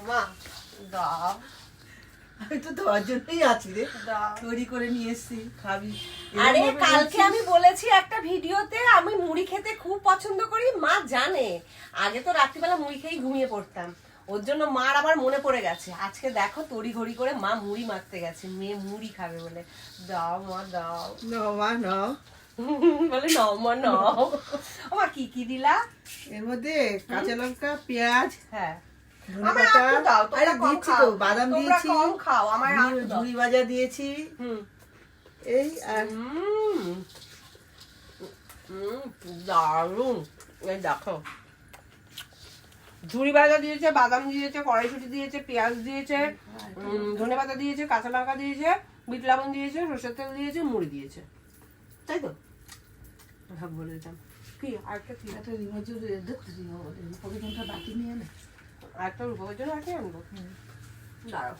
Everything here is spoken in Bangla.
মা দাও, আমি তো তোমার জন্যই আছি রে, দাও। তৈরি করে নিয়ে এসছি, খাবি। আরে এরকম ভাবে কালকে বলছিস? আমি বলেছি একটা ভিডিওতে আমি মুড়ি খেতে খুব পছন্দ করি, মা জানে। আগে তো রাত্রিবেলা মুড়ি খেয়েই ঘুমিয়ে পড়তাম, ওর জন্য মার আবার মনে পড়ে গেছে। আজকে দেখো তড়ি ঘড়ি করে মা মুড়ি মাখতে গেছে, মেয়ে মুড়ি খাবে বলে। দাও মা দাও। নাও মা নাও। বলে নাও মা নাও। ও মা কি কি দিলা? এর মধ্যে কাঁচা লঙ্কা, পেঁয়াজ, হ্যাঁ ধনে আমার পাতা, একটু দাও, তোমরা আরে কম দিচ্ছি খাও। তো, বাদাম তোমরা দিয়েছি, কম খাও, আমার একটু দাও। ঝুড়ি ভাজা দিয়েছি, হুম এই আর দারুন। এই দেখো, ঝুড়ি ভাজা দিয়েছে, বাদাম দিয়েছে, কড়াইশুঁটি দিয়েছে, পেঁয়াজ দিয়েছে, ধনে পাতা দিয়েছে, কাঁচা লঙ্কা দিয়েছে, বিট লবণ দিয়েছে, সরষের তেল দিয়েছে, মুড়ি দিয়েছে, তাই তো? সব বলে দিতাম। কি আরেকটা কি? একটা রিমোজুর রূপকের বাটি নিয়ে না। আরেকটা রূপকের জন্য আছে আনবো। দাঁড়াও।